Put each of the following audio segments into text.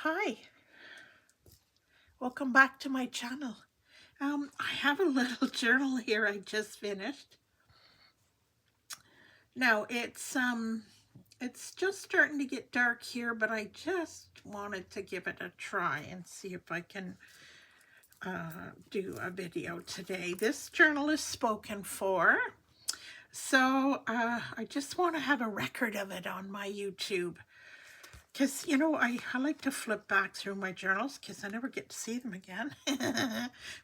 Hi, welcome back to my channel. I have a little journal here I just finished. Now it's just starting to get dark here, but I just wanted to give it a try and see if I can do a video today. This journal is spoken for, so I just want to have a record of it on my YouTube. Because, I like to flip back through my journals because I never get to see them again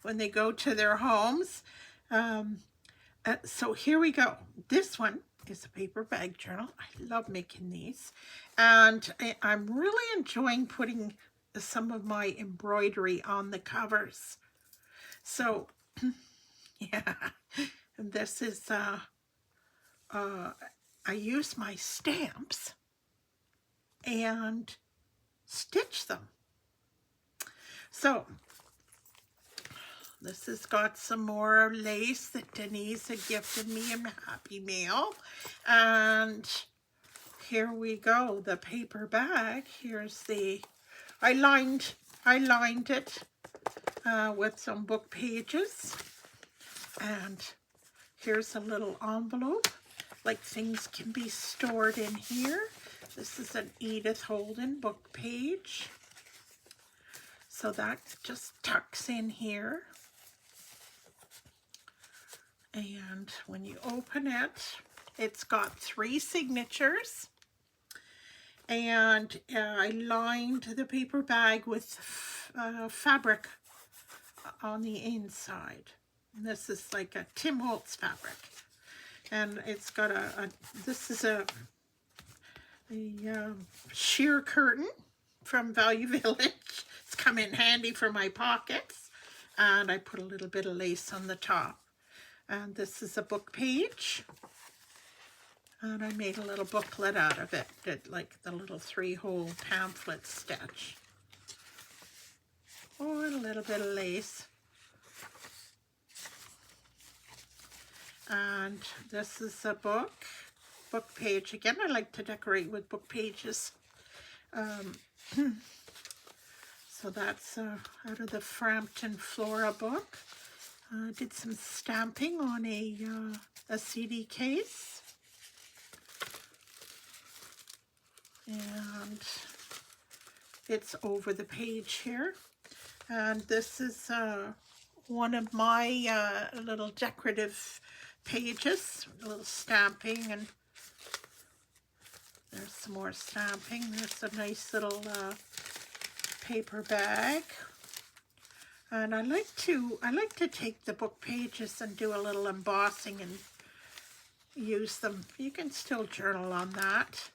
when they go to their homes. So here we go. This one is a paper bag journal. I love making these. And I'm really enjoying putting some of my embroidery on the covers. So, yeah, and this is, I use my stamps and stitch them. So this has got some more lace that Denise had gifted me in Happy Mail. And here we go, the paper bag. Here's I lined it with some book pages. And here's a little envelope, like things can be stored in here. This is an Edith Holden book page. So that just tucks in here. And when you open it, it's got 3 signatures. And I lined the paper bag with fabric on the inside. And this is like a Tim Holtz fabric. And it's got this is a sheer curtain from Value Village. It's come in handy for my pockets. And I put a little bit of lace on the top. And this is a book page. And I made a little booklet out of it. Did like the little 3-hole pamphlet sketch. Oh, and a little bit of lace. And this is a book page. Again, I like to decorate with book pages. So that's out of the Frampton Flora book. Did some stamping on a CD case. And it's over the page here. And this is one of my little decorative pages, a little stamping, and there's some more stamping. There's a nice little paper bag. And I like to take the book pages and do a little embossing and use them. You can still journal on that.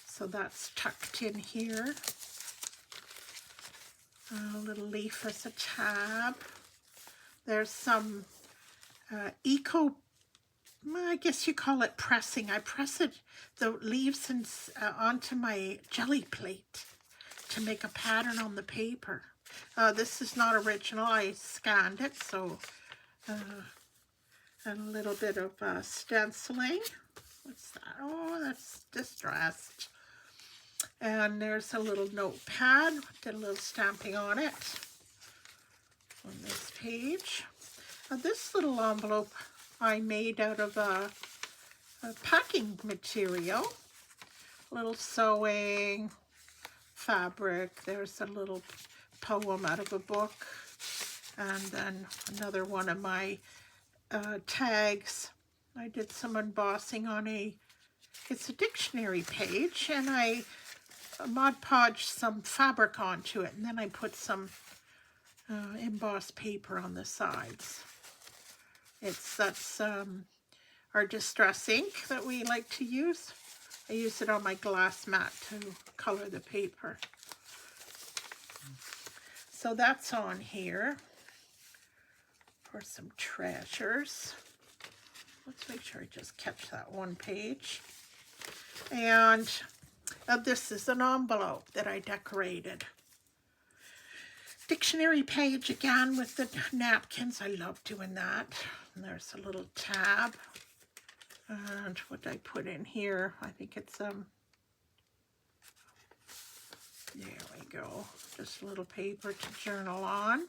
So that's tucked in here. A little leaf as a tab. There's some I guess you call it pressing. I press the leaves onto my jelly plate to make a pattern on the paper. This is not original. I scanned it, so and a little bit of stenciling. What's that? Oh, that's distressed. And there's a little notepad. Did a little stamping on it on this page. This little envelope I made out of a packing material. A little sewing, fabric. There's a little poem out of a book. And then another one of my tags. I did some embossing on it's a dictionary page, and I Mod Podged some fabric onto it, and then I put some embossed paper on the sides. That's our distress ink that we like to use. I use it on my glass mat to color the paper. So that's on here for some treasures. Let's make sure I just catch that one page. And this is an envelope that I decorated. Dictionary page again with the napkins. I love doing that. And there's a little tab. And what I put in here, I think it's there go. Just a little paper to journal on.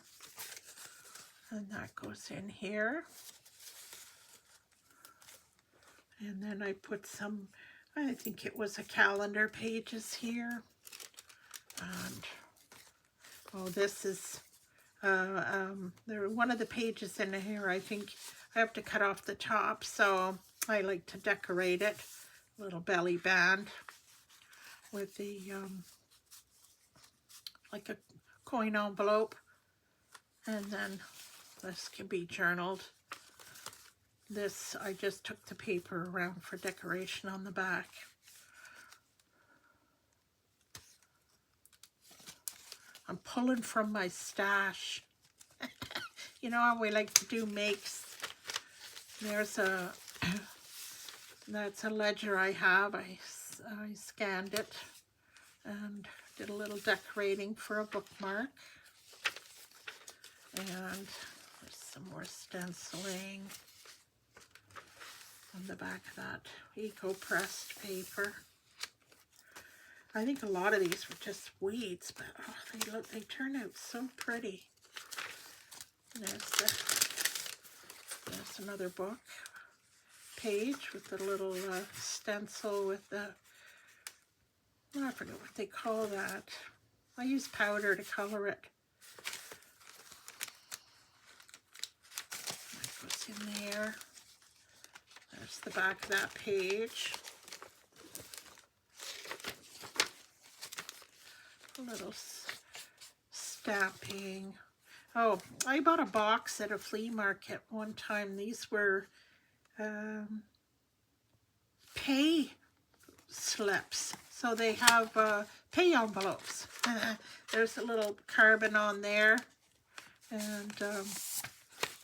And that goes in here. And then I put some, I think it was a calendar pages here. And, oh, this is, one of the pages in here, I think I have to cut off the top, so I like to decorate it. Little belly band with the, like a coin envelope. And then this can be journaled. This, I just took the paper around for decoration on the back. I'm pulling from my stash. You know how we like to do makes. There's a, that's a ledger I have. I scanned it and did a little decorating for a bookmark. And there's some more stenciling on the back of that eco-pressed paper. I think a lot of these were just weeds, but oh, they turn out so pretty. And there's another book page with the little stencil with the, oh, I forget what they call that. I use powder to color it. That goes in there. There's the back of that page. A little stamping. Oh, I bought a box at a flea market one time. These were pay slips. So they have pay envelopes. There's a little carbon on there. And,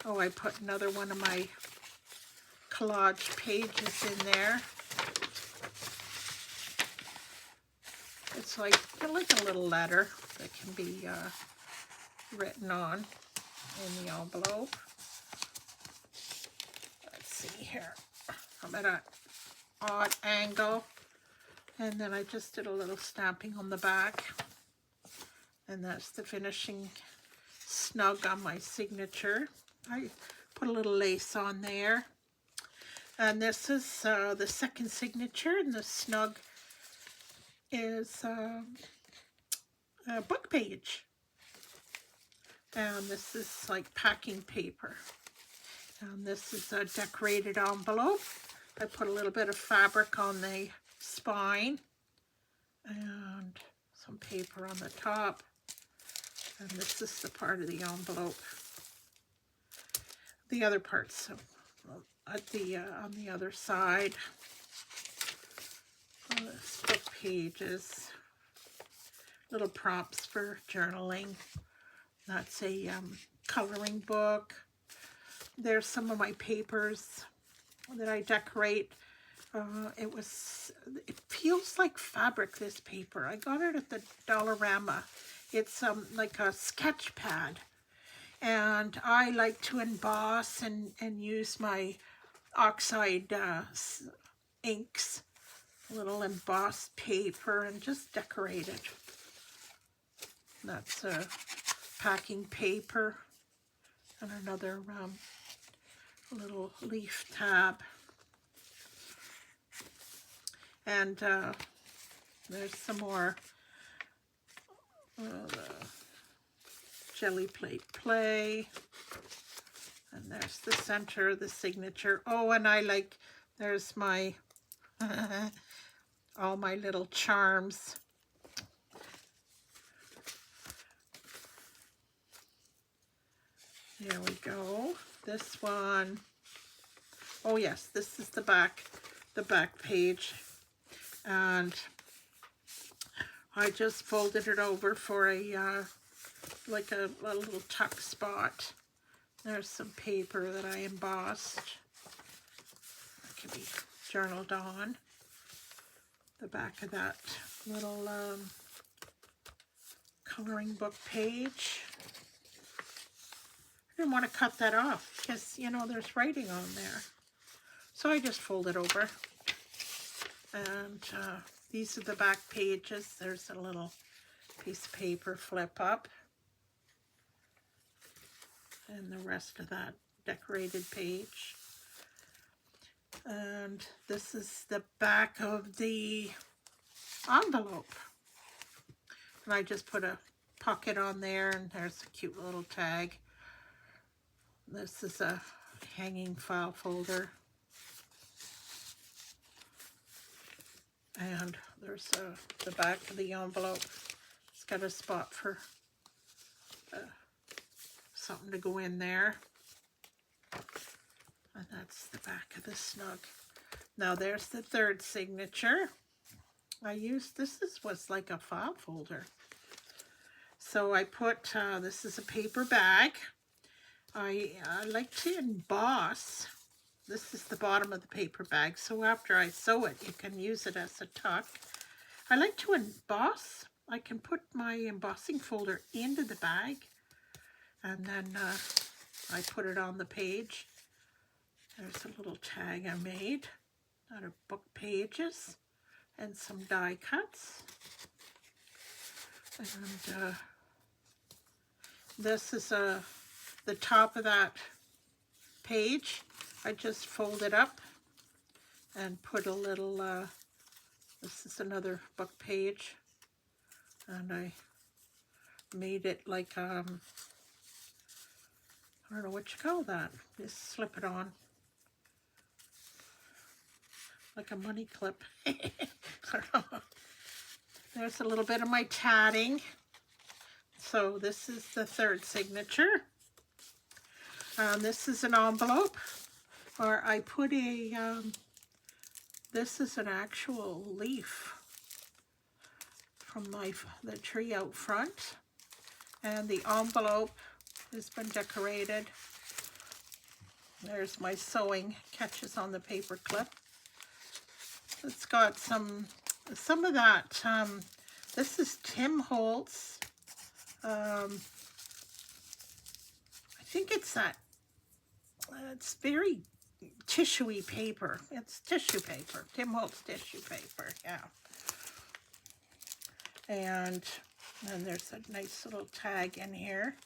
oh, I put another one of my collage pages in there. It's like a little letter that can be written on in the envelope. Let's see here. I'm at an odd angle. And then I just did a little stamping on the back. And that's the finishing snug on my signature. I put a little lace on there. And this is the second signature, and the snug is a book page. And this is like packing paper. And this is a decorated envelope. I put a little bit of fabric on the spine and some paper on the top. And this is the part of the envelope. The other parts at the on the other side. This book pages, little prompts for journaling. That's a coloring book. There's some of my papers that I decorate. It feels like fabric, this paper. I got it at the Dollarama. It's like a sketch pad. And I like to emboss and use my oxide inks, little embossed paper, and just decorate it. That's packing paper and another little leaf tab. And there's some more jelly plate play. And there's the center, the signature. Oh, and there's my, all my little charms. There we go. This one, oh yes, this is the back page. And I just folded it over for like a little tuck spot. There's some paper that I embossed. That can be journaled on. The back of that little coloring book page. I didn't want to cut that off because, you know, there's writing on there. So I just fold it over. And these are the back pages. There's a little piece of paper flip up. And the rest of that decorated page. And this is the back of the envelope. And I just put a pocket on there, and there's a cute little tag. This is a hanging file folder. And there's the back of the envelope. It's got a spot for something to go in there. And that's the back of the snug. Now there's the third signature. Was like a file folder. So I put, this is a paper bag. I like to emboss. This is the bottom of the paper bag. So after I sew it, you can use it as a tuck. I like to emboss. I can put my embossing folder into the bag. And then I put it on the page. There's a little tag I made out of book pages and some die cuts. And this is the top of that page. I just fold it up and put a little, this is another book page. And I made it like, I don't know what you call that. Just slip it on. Like a money clip. There's a little bit of my tatting. So this is the third signature. This is an envelope. Or I put a, this is an actual leaf from the tree out front. And the envelope has been decorated. There's my sewing catches on the paper clip. It's got some of that, this is Tim Holtz. I think it's that, it's very tissue-y paper. It's tissue paper, Tim Holtz tissue paper, yeah. And then there's a nice little tag in here.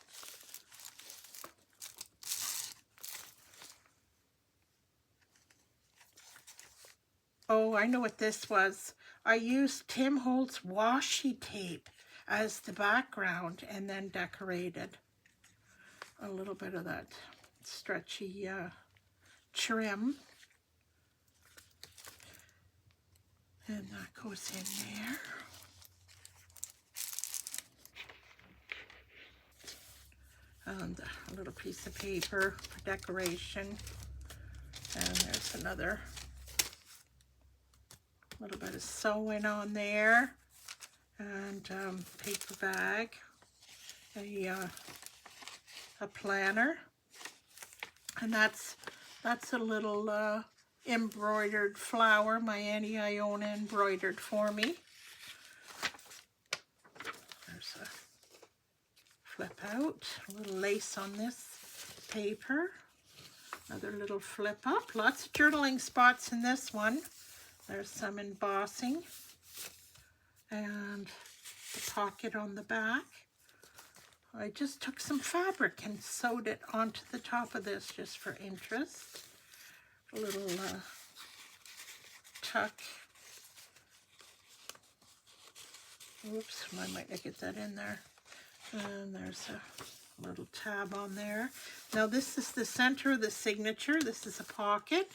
Oh, I know what this was. I used Tim Holtz washi tape as the background and then decorated a little bit of that stretchy trim. And that goes in there. And a little piece of paper for decoration. And there's another little bit of sewing on there, and paper bag, a planner, and that's a little embroidered flower my Auntie Iona embroidered for me. There's a flip out, a little lace on this paper, another little flip up, lots of journaling spots in this one. There's some embossing and the pocket on the back. I just took some fabric and sewed it onto the top of this just for interest. A little tuck. Oops, I might not get that in there. And there's a little tab on there. Now this is the center of the signature. This is a pocket.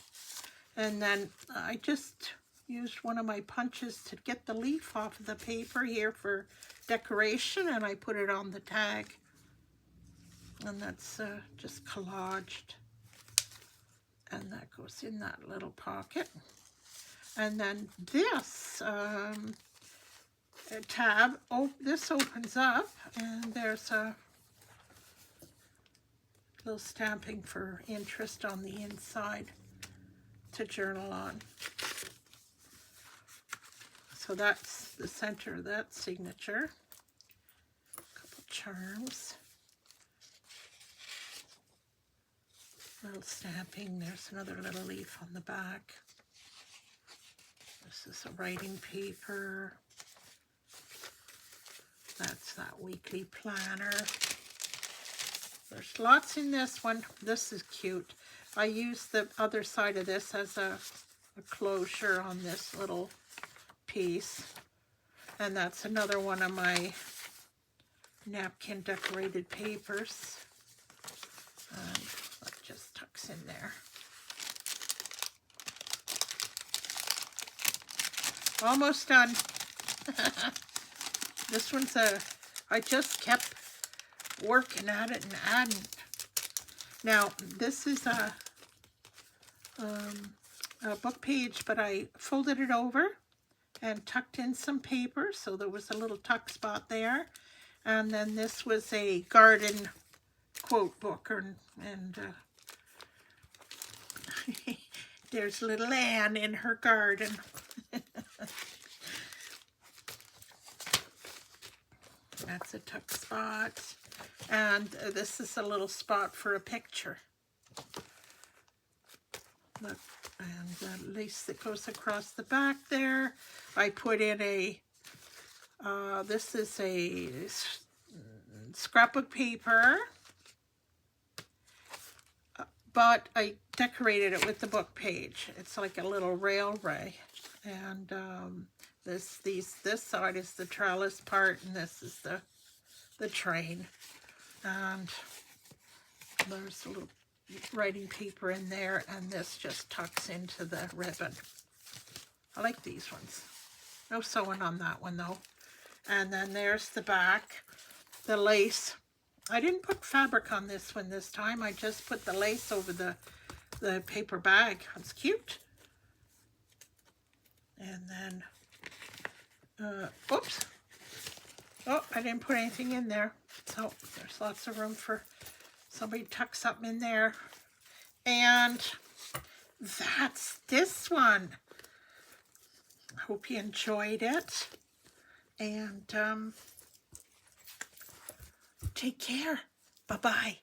And then I just used one of my punches to get the leaf off of the paper here for decoration, and I put it on the tag. And that's just collaged. And that goes in that little pocket. And then this tab, this opens up, and there's a little stamping for interest on the inside to journal on. So that's the center of that signature. A couple charms. Little stamping. There's another little leaf on the back. This is a writing paper. That that weekly planner. There's lots in this one. This is cute. I use the other side of this as a closure on this little piece. And that's another one of my napkin decorated papers. And that just tucks in there. Almost done. This one's I just kept working at it and adding. Now, this is a book page, but I folded it over and tucked in some paper, so there was a little tuck spot there. And then this was a garden quote book, and there's little Anne in her garden. That's a tuck spot. And this is a little spot for a picture. Look, and the lace that goes across the back there. I put in a, this is a scrapbook paper, but I decorated it with the book page. It's like a little railway. And this side is the trellis part, and this is the train. And there's a little writing paper in there, and this just tucks into the ribbon. I like these ones. No sewing on that one though. And then there's the back, the lace. I didn't put fabric on this one this time. I just put the lace over the paper bag. It's cute. And then, oops. Oh, I didn't put anything in there. So there's lots of room for somebody to tuck something in there. And that's this one. I hope you enjoyed it. And take care. Bye-bye.